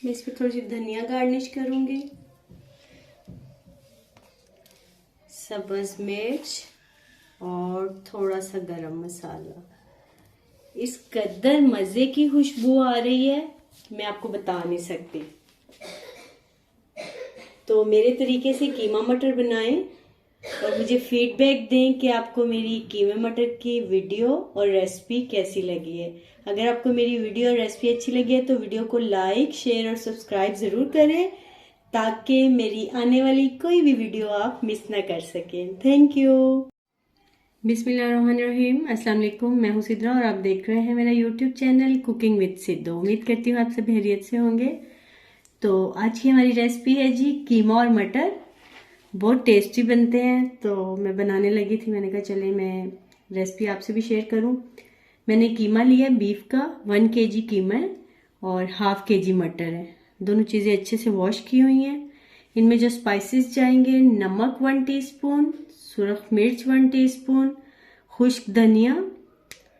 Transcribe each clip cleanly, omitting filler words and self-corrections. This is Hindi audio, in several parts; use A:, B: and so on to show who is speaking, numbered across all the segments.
A: मैं इस पर थोड़ी सी धनिया गार्निश करूंगी, सब्ज मिर्च और थोड़ा सा गरम मसाला। इस कद्दर मजे की खुशबू आ रही है, मैं आपको बता नहीं सकती। तो मेरे तरीके से कीमा मटर बनाएं और मुझे फीडबैक दें कि आपको मेरी कीमा मटर की वीडियो और रेसिपी कैसी लगी है। अगर आपको मेरी वीडियो और रेसिपी अच्छी लगी है तो वीडियो को लाइक, शेयर और सब्सक्राइब ज़रूर करें ताकि मेरी आने वाली कोई भी वीडियो आप मिस ना कर सकें। Thank you. बिस्मिल्लाहिर्रहमानिर्रहीम। अस्सलाम वालेकुम, मैं हूँ सिद्रा और आप देख रहे हैं मेरा YouTube channel cooking with Sidhu. उम्मीद करती हूँ आप सब खैरियत से होंगे। तो आज की हमारी रेसिपी है जी कीमा और मटर। बहुत टेस्टी बनते हैं, तो मैं बनाने लगी थी। मैंने कहा चले मैं रेसिपी आपसे भी शेयर करूं। मैंने कीमा लिया बीफ का, 1 kg कीमा है और ½ kg मटर है। दोनों चीज़ें अच्छे से वॉश की हुई हैं। इनमें जो स्पाइसेस जाएंगे, नमक 1 टीस्पून, सुरख मिर्च 1 टीस्पून, खुश्क धनिया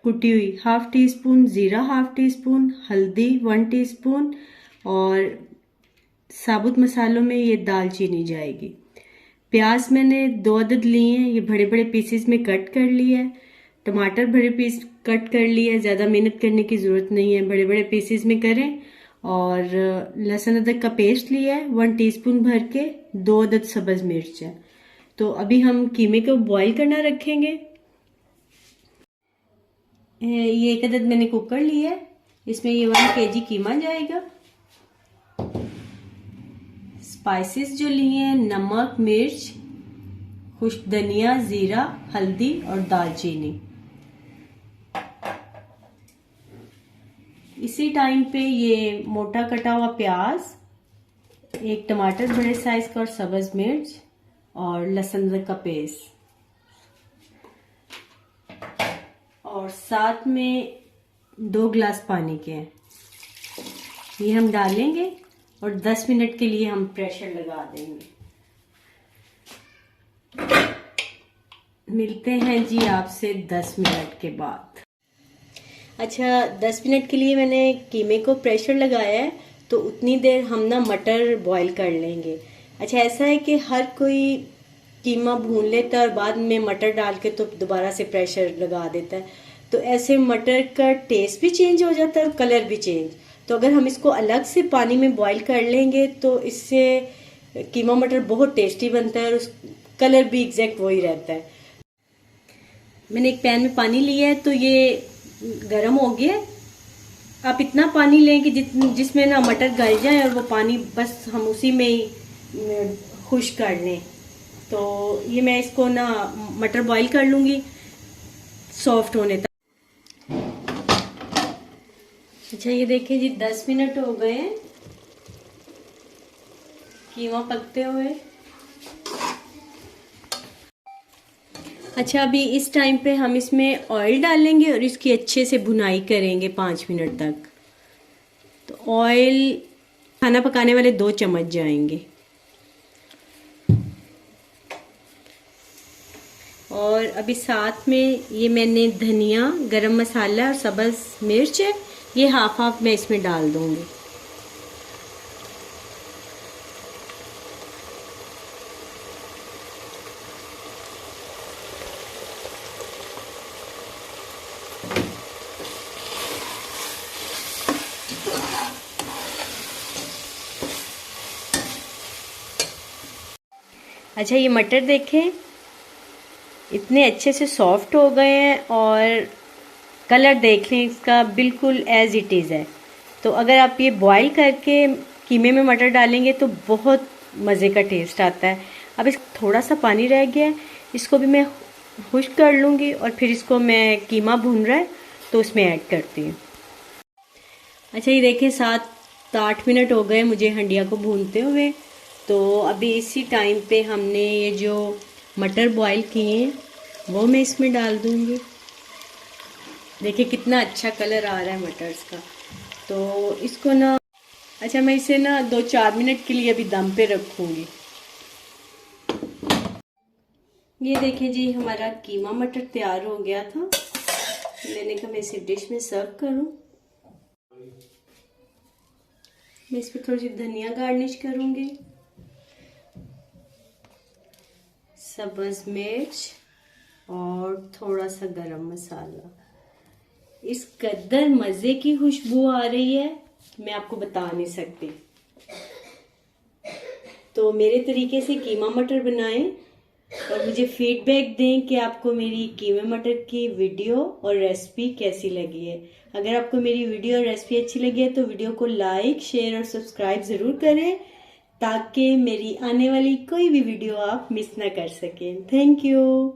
A: कुटी हुई ½ टीस्पून, ज़ीरा ½ टीस्पून, हल्दी 1 टीस्पून और साबुत मसालों में ये दालचीनी जाएगी। प्याज मैंने 2 अदद लिए हैं, ये बड़े बड़े पीसेस में कट कर लिया है। टमाटर बड़े पीस कट कर लिए है, ज़्यादा मेहनत करने की ज़रूरत नहीं है, बड़े बड़े पीसेस में करें। और लहसुन अदरक का पेस्ट लिया है 1 टीस्पून भर के, 2 अदद सब्ज मिर्च है। तो अभी हम कीमे को बॉईल करना रखेंगे। ये 1 अदद मैंने कुकर लिया है, इसमें ये 1 kg कीमा जाएगा। स्पाइसेस जो लिए हैं, नमक, मिर्च, खुश्क धनिया, जीरा, हल्दी और दालचीनी। इसी टाइम पे ये मोटा कटा हुआ प्याज, 1 टमाटर बड़े साइज का और सब्ज मिर्च और लहसुन अदरक का पेस्ट, और साथ में 2 गिलास पानी के हैं। ये हम डालेंगे और 10 मिनट के लिए हम प्रेशर लगा देंगे। मिलते हैं जी आपसे 10 मिनट के बाद। अच्छा, 10 मिनट के लिए मैंने कीमे को प्रेशर लगाया है, तो उतनी देर हम ना मटर बॉईल कर लेंगे। अच्छा, ऐसा है कि हर कोई कीमा भून लेता है और बाद में मटर डाल के तो दोबारा से प्रेशर लगा देता है, तो ऐसे मटर का टेस्ट भी चेंज हो जाता है और कलर भी चेंज। तो अगर हम इसको अलग से पानी में बॉईल कर लेंगे तो इससे कीमा मटर बहुत टेस्टी बनता है और उस कलर भी एग्जैक्ट वही रहता है। मैंने एक पैन में पानी लिया है, तो ये गरम हो गया। आप इतना पानी लें कि जिसमें ना मटर गल जाए और वो पानी बस हम उसी में ही खुश कर लें। तो ये मैं इसको ना मटर बॉईल कर लूँगी सॉफ्ट होने तक। अच्छा, ये देखिए जी 10 मिनट हो गए हैं कीमा पकते हुए। अच्छा, अभी इस टाइम पे हम इसमें ऑयल डालेंगे और इसकी अच्छे से भुनाई करेंगे 5 मिनट तक। तो ऑयल खाना पकाने वाले 2 चम्मच जाएंगे और अभी साथ में ये मैंने धनिया, गरम मसाला और सब्ज मिर्च है, ये हाफ मैं इसमें डाल दूंगी। अच्छा, ये मटर देखें इतने अच्छे से सॉफ्ट हो गए हैं और कलर देख लें इसका, बिल्कुल एज इट इज़ है। तो अगर आप ये बॉईल करके कीमे में मटर डालेंगे तो बहुत मज़े का टेस्ट आता है। अब इस थोड़ा सा पानी रह गया है, इसको भी मैं खुश्क कर लूँगी और फिर इसको मैं कीमा भून रहा है तो उसमें ऐड करती हूँ। अच्छा, ये देखें 7-8 मिनट हो गए मुझे हंडिया को भूनते हुए। तो अभी इसी टाइम पे हमने ये जो मटर बॉईल किए हैं वो मैं इसमें डाल दूँगी। देखिए कितना अच्छा कलर आ रहा है मटर्स का। तो इसको ना, अच्छा मैं इसे ना 2-4 मिनट के लिए अभी दम पे रखूँगी। ये देखिए जी हमारा कीमा मटर तैयार हो गया था। मैंने कहा मैं इसे डिश में सर्व करूँ। मैं इस पर थोड़ी सी धनिया गार्निश करूंगी, सब्ज मिर्च और थोड़ा सा गरम मसाला। इस कद्दर मजे की खुशबू आ रही है, मैं आपको बता नहीं सकती। तो मेरे तरीके से कीमा मटर बनाएं और मुझे फीडबैक दें कि आपको मेरी कीमे मटर की वीडियो और रेसिपी कैसी लगी है। अगर आपको मेरी वीडियो और रेसिपी अच्छी लगी है तो वीडियो को लाइक, शेयर और सब्सक्राइब ज़रूर करें ताकि मेरी आने वाली कोई भी वीडियो आप मिस ना कर सकें। Thank you.